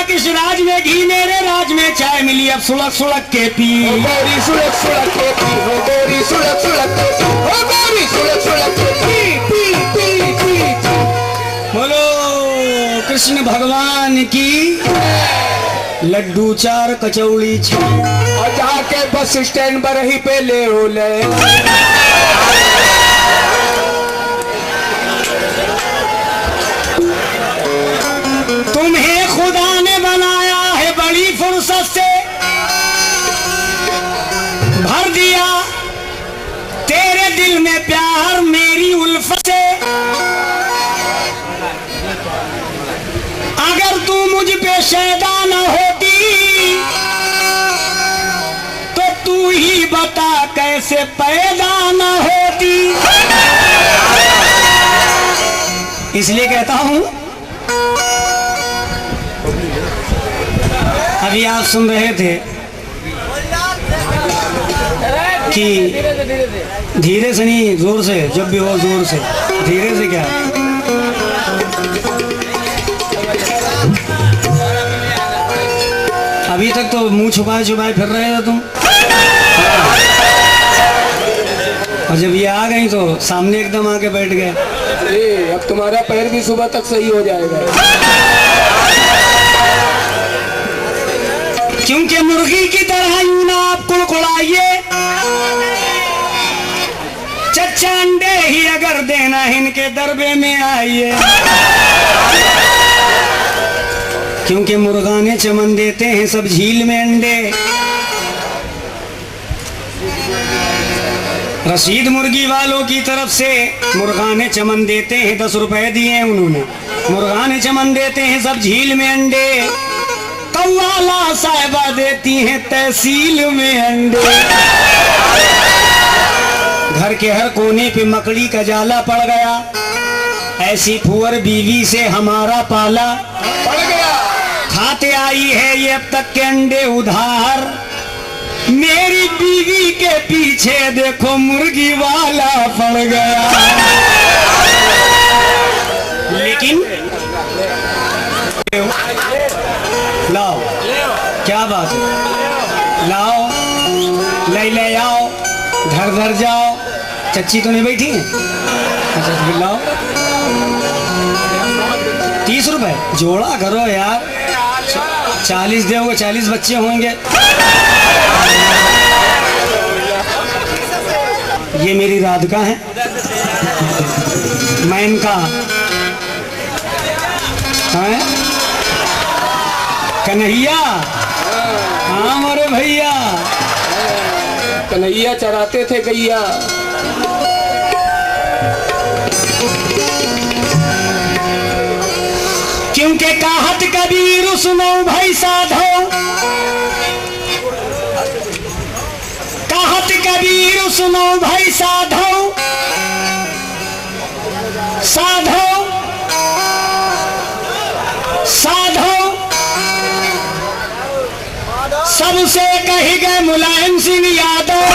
किस राज में घी मेरे राज में चाय मिली अब सुलग सुलग के पी। गोरी सुलग सुलग के पी, हो गोरी सुलग सुलग के पी, हो गोरी सुलग सुलग के P, P P P P. बोलो कृष्ण भगवान की। लड्डू 4 कचौड़ी 6 और जाके बस स्टैंड पर ही पे ले हो ले। तुम्हें खुदा ने बनाया है बड़ी फुर्सत से, भर दिया तेरे दिल में प्यार मेरी उल्फत से। अगर तू मुझ पे शैदा न होती तो तू ही बता कैसे पैदा न होती। इसलिए कहता हूं, अभी आप सुन रहे थे कि धीरे से नहीं जोर से, जब भी हो जोर से, धीरे से क्या। अभी तक तो मुंह छुपाए छुपाए फिर रहे थे तुम, और जब ये आ गई तो सामने एकदम आके बैठ गए। अब तुम्हारा पैर भी सुबह तक सही हो जाएगा। क्योंकि मुर्गी की तरह यूं ना आप कुड़कुड़ाइए, चच्चा अंडे ही अगर देना इनके दरबे में आइए। क्योंकि मुर्गाने चमन देते हैं सब झील में अंडे। रसीद मुर्गी वालों की तरफ से मुर्गाने चमन देते हैं, 10 रुपए दिए हैं उन्होंने। मुर्गाने चमन देते हैं सब झील में अंडे, कौवाला साहिबा देती हैं तहसील में अंडे। घर के हर कोने पे मकड़ी का जाला पड़ गया, ऐसी फुअर बीवी से हमारा पाला पड़ गया। खाते आई है ये अब तक के अंडे उधार, मेरी बीवी के पीछे देखो मुर्गी वाला पड़ गया। लेकिन लाओ, क्या बात है, लाओ ले आओ, घर जाओ। चच्ची तो नहीं बैठी है? अच्छा फिर लाओ। 30 रुपए जोड़ा करो यार, 40 दोगे, 40 बच्चे होंगे। ये मेरी राधिका है, मैं इनका है कन्हैया। हाँ मोरे भैया, कन्हैया चराते थे गैया। क्योंकि कहत कबीर सुनो भाई साधो, कहत कबीर सुनो भाई साधो, साधो साधो सबसे कही गए मुलायम सिंह यादव।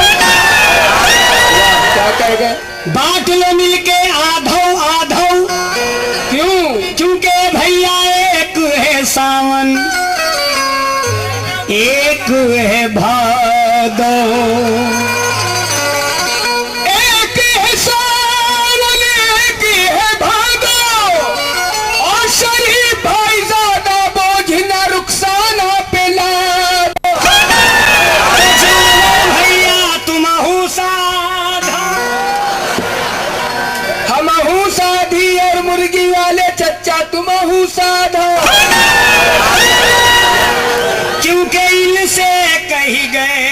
क्या कह गए? बांट लो मिलके आधो आधो। क्यों? क्योंकि भैया एक है सावन, एक है भादो। एक है सावन, एक है भादो, और शरीफ भाई ज्यादा बोझ न रुखसाना पे लादो। भैया तुम हूँ साधा, हम हूँ साधी और मुर्गी वाले चच्चा तुम हूँ साधा। क्योंकि इनसे कही गए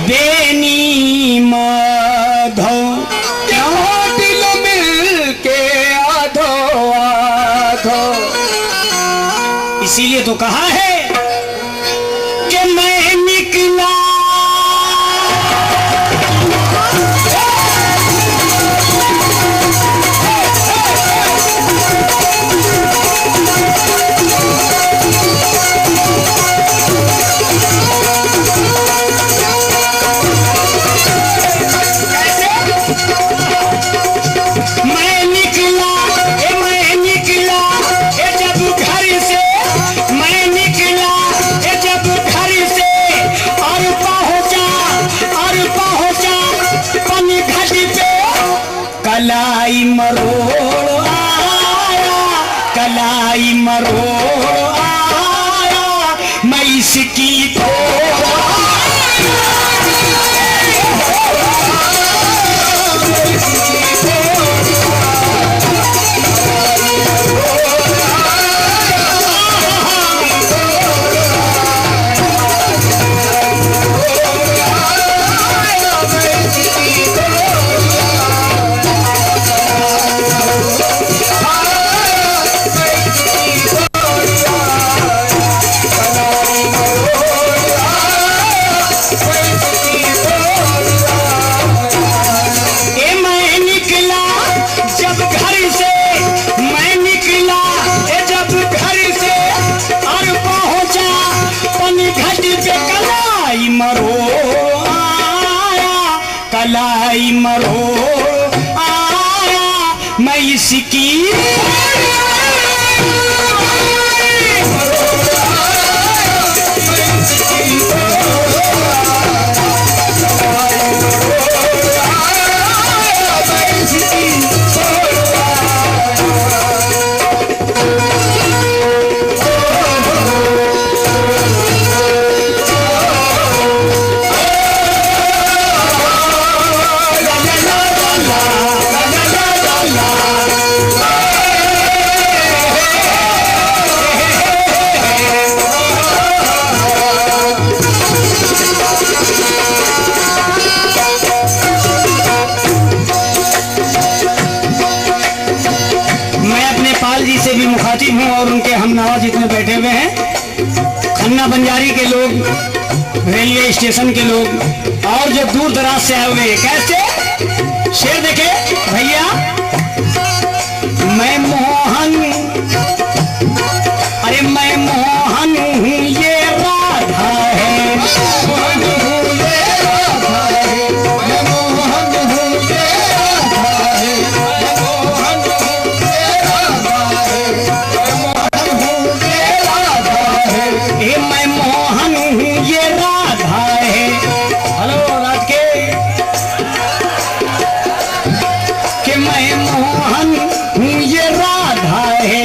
बेनी माधो। क्यों दिल मिल के आधो आधो। इसीलिए तो कहा है कि मैं निकला मैं निकला जब कलाई मरोड़ आया, कलाई मरोड़ आया, मैं इसकी कलाई मरोड़ आया, मैं इसकी से भी मुखातिब हूँ और उनके हम नवा जितने बैठे हुए हैं, खन्ना बंजारी के लोग, रेलवे स्टेशन के लोग और जो दूर दराज से आए हुए हैं। कैसे शेर देखे भैया, मैं मोहन, अरे मैं मोहन हूँ ये राधा है, मोहन हूँ ये राधा है, मैं मोहन हूँ ये राधा है, मैं मोहन हूँ ये राधा है, मैं मोहन हूँ ये राधा है, ए मैं मोहन हूँ ये राधा है। हेलो रात के मैं मोहन हूँ ये राधा है,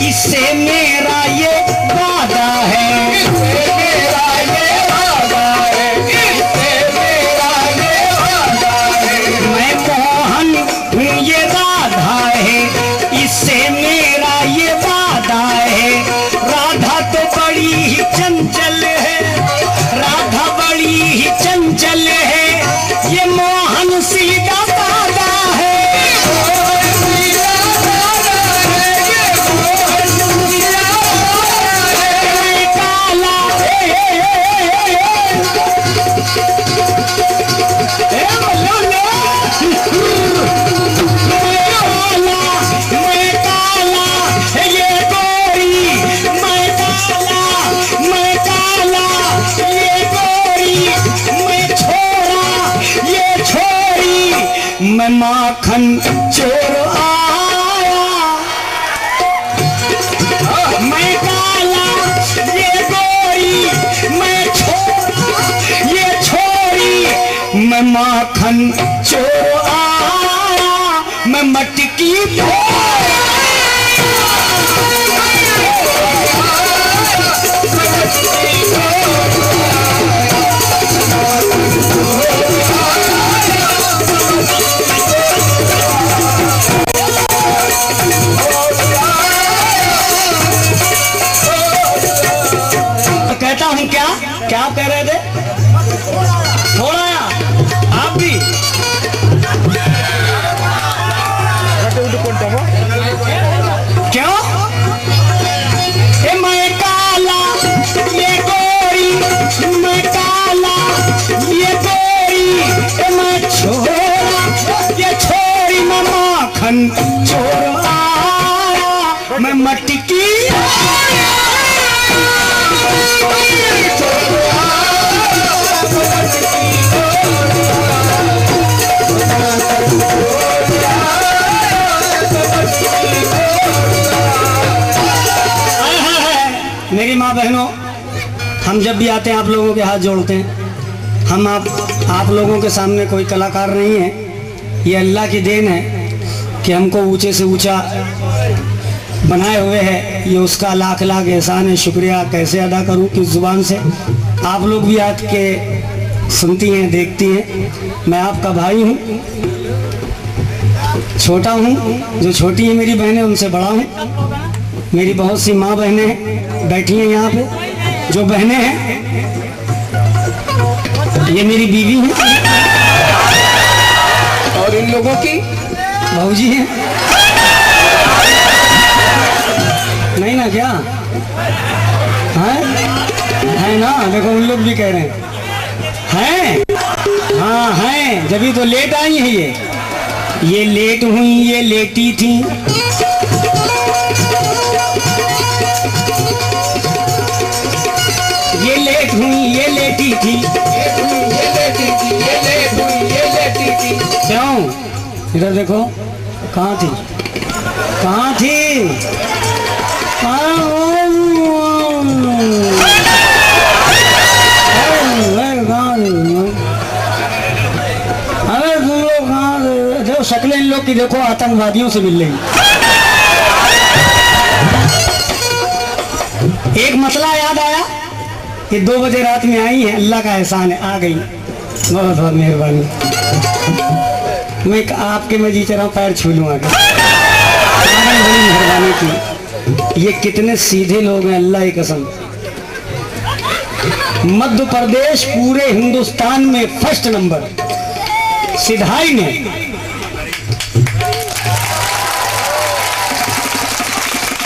इससे मेरा ये वादा है, इससे मेरा ये वादा है, इससे मेरा ये वादा है, मैं मोहन हूँ ये राधा है, इससे मेरा ये वादा है। राधा तो बड़ी ही चंचल है, राधा बड़ी ही चंचल है, ये मोहन सीधा सादा है, मैं माखन चोर आया, मैं काला ये गोरी, मैं छोरा ये छोरी, मैं माखन चोर आया, मैं मटकी कहता हूँ। क्या क्या आप कह रहे थे? थोड़ा आप भी क्यों? मैं काला ये गोरी, मैं काला ये गोरी, मैं छोरा ये छोरी, मैं माखन चोर आया, मैं मटकी मेरी माँ बहनों, हम जब भी आते हैं आप लोगों के हाथ जोड़ते हैं। हम आप लोगों के सामने कोई कलाकार नहीं है, ये अल्लाह की देन है। कि हमको ऊंचे से ऊंचा बनाए हुए है, ये उसका लाख लाख एहसान है। शुक्रिया कैसे अदा करूं किस जुबान से। आप लोग भी आज के सुनती हैं देखती हैं। मैं आपका भाई हूं, छोटा हूं, जो छोटी है मेरी बहनें उनसे बड़ा हूं। मेरी बहुत सी माँ बहनें बैठी हैं यहाँ पे। जो बहनें हैं ये मेरी बीवी हैं और इन लोगों की भाऊजी हैं। नहीं ना क्या है ना, देखो उन लोग भी कह रहे हैं। हाँ हैं, जब तो लेट आई है ये लेट हुई, ये लेटी थी। ये लेट हुई, ये लेटी थी। क्यों? इधर देखो, कहाँ थी? कहाँ थी? अरे तुम लोग कहाँ देखो, शक्लें इन लोग की देखो, आतंकवादियों से मिल रही। एक मसला याद आया कि 2 बजे रात में आई है, अल्लाह का एहसान है, आ गई। बहुत बहुत मेहरबानी। मैं आपके मैं जी चला पैर छू लूँ आगे। बड़ी मेहरबानी की। ये कितने सीधे लोग हैं, अल्लाह की कसम। मध्य प्रदेश पूरे हिंदुस्तान में फर्स्ट नंबर सिधाई में।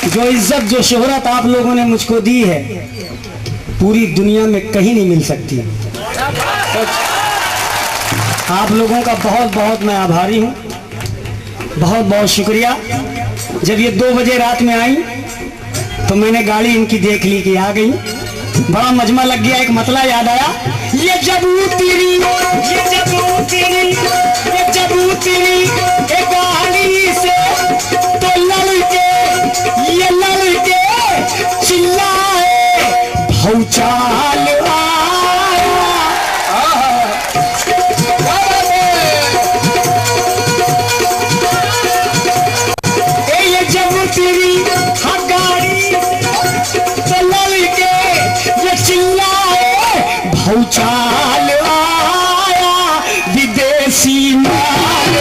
जो इज्जत जो शोहरत आप लोगों ने मुझको दी है पूरी दुनिया में कहीं नहीं मिल सकती। आप लोगों का बहुत बहुत मैं आभारी हूँ, बहुत बहुत शुक्रिया। जब ये 2 बजे रात में आई तो मैंने गाड़ी इनकी देख ली कि आ गई, बड़ा मजमा लग गया। एक मतला याद आया, ये जब उतरी, ये जब उतरी, ये जब उतरी एक गाड़ी से तो लड़के, ये लड़के चिल्लाए भौचाल भौचाल आया, विदेशी माल।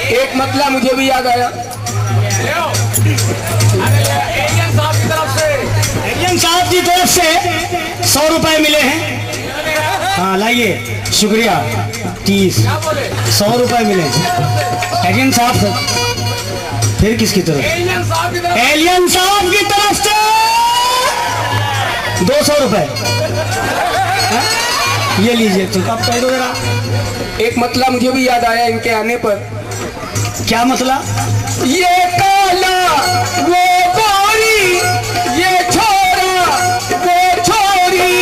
एक मतला मुझे भी याद आया। एलियन साहब की तरफ से 100 रुपए मिले हैं। हाँ लाइए, शुक्रिया। 30 100 रुपए मिले एलियन साहब से। फिर किसकी तरफ? एलियन साहब की तरफ से 200 रुपए। ये लीजिए, तो अब कह दो जरा। एक मतला मुझे भी याद आया इनके आने पर। क्या मतला? ये काला वो गोरी, ये छोरा वो छोरी,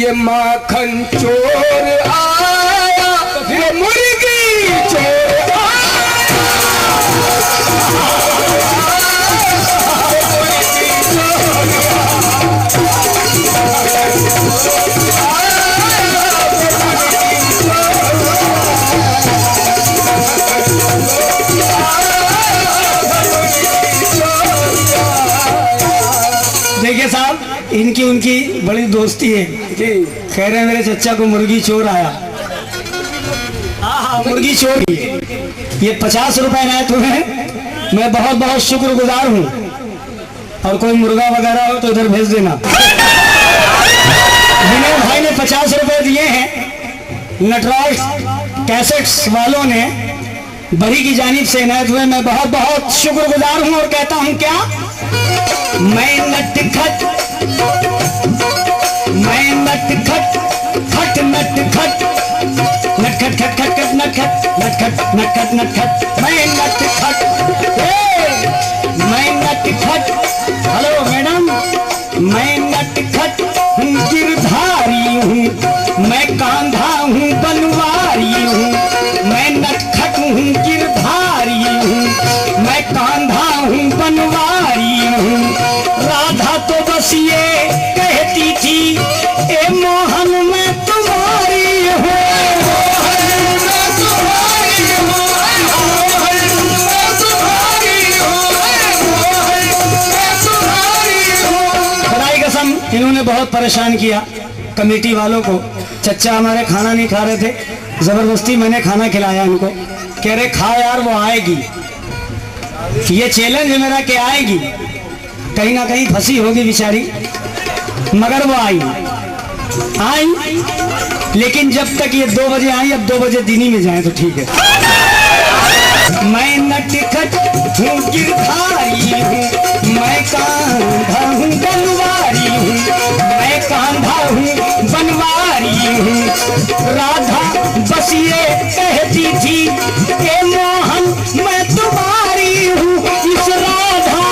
ये माखन चोर आया, ये मुर्गी चोर देखिए साहब, इनकी उनकी बड़ी दोस्ती है। कह रहे हैं मेरे चचा को मुर्गी चोर आया। हाँ मुर्गी चोर। ये 50 रुपए आए तुम्हें, मैं बहुत बहुत शुक्रगुजार हूँ। और कोई मुर्गा वगैरह हो तो इधर भेज देना। विनय भाई ने 50 रुपए दिए हैं। नटराज कैसेट्स वालों ने बड़ी की जानिब से इनायत हुए, मैं बहुत बहुत शुक्रगुजार हूँ। और कहता हूँ क्या, मैं नटखट, मैं नटखट, खट नटखट, नटखट खट खट नटखट नटखट नटखट नटखट नटखट मैं नटखट मैं नटखट। हेलो मैडम, मैं नटखट हूँ, गिरधारी हूँ, मैं कांधा हूँ, बनवारी हूँ। मैं नटखट हूँ, गिरधारी हूँ, मैं कांधा हूँ, बनवारी हूँ। राधा तो बस ये कहती थी, ए मोहन मैं तुम्हारी हूँ। खुदाई कसम इन्होंने बहुत परेशान किया कमेटी वालों को। चच्चा हमारे खाना नहीं खा रहे थे, जबरदस्ती मैंने खाना खिलाया इनको। कह रहे खा यार, वो आएगी। ये चैलेंज है मेरा कि आएगी, कहीं ना कहीं फंसी होगी बेचारी, मगर वो आई। लेकिन जब तक ये 2 बजे आई, अब 2 बजे दिनी में जाए तो ठीक है। मैं नटखट हूँ, गिरधारी हूँ, मैं कांधा हूँ, बनवारी हूँ, मैं कांधा हूँ, बनवारी हूँ। राधा बस ये कहती थी, ए मोहन मैं तुम्हारी हूँ। इस राधा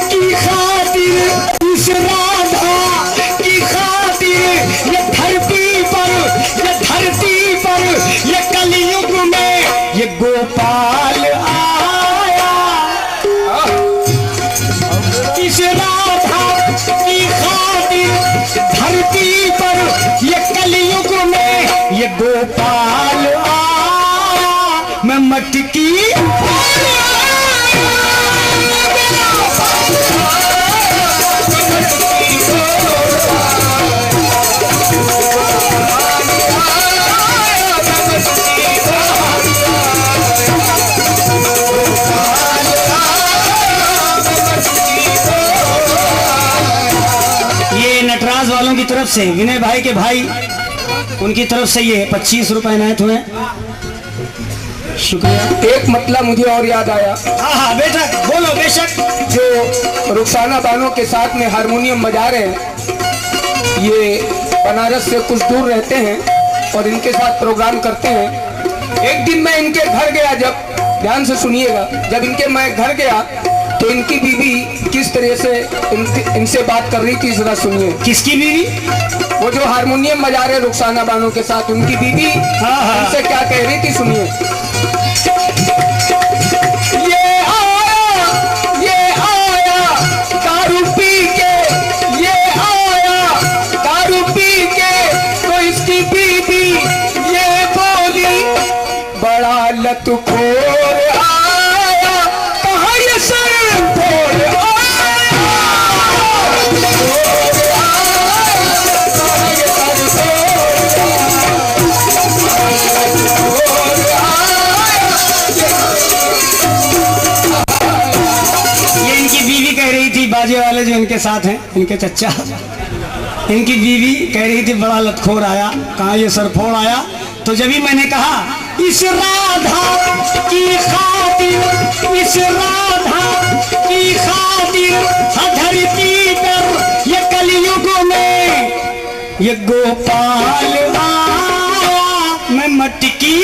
की खातिर, इस राधा की खातिर ये धरती पर, ये धरती पर, ये कलयुग में ये गोपाल आया। इस राधा की खातिर धरती पर ये कलयुग में ये गोपाल आया। मैं मटकी नटराज वालों की तरफ से, विनय भाई के भाई, उनकी तरफ से ये 25 रुपए इनायत हुए। शुक्रिया। एक मतलब मुझे और याद आया। हाँ हाँ बेटा बोलो। बेशक। जो रुखसाना बानो के साथ में हारमोनियम बजा रहे हैं, ये बनारस से कुछ दूर रहते हैं और इनके साथ प्रोग्राम करते हैं। एक दिन मैं इनके घर गया, जब ध्यान से सुनिएगा, जब मैं घर गया तो इनकी बीवी किस तरह से इनसे बात कर रही थी, जरा सुनिए। किसकी बीवी? वो जो हारमोनियम बजा रहे रुखसाना बानो के साथ, उनकी बीवी इनसे क्या कह रही थी, सुनिए। ये आया दारू पी के, ये आया दारू पी के, तो इसकी बीवी ये बोली, बड़ा लतखोर आया, कहाँ ये सर फोड़ आया। बाजे वाले जो इनके साथ हैं, इनके चच्चा, इनकी बीवी कह रही थी बड़ा लतखोर आया, कहाँ ये सरफोड़ आया। तो जब ही मैंने कहा इस राधा की खातिर, इस राधा की खातिर धरती पर ये कलयुग में ये गोपाल आया। मैं मटकी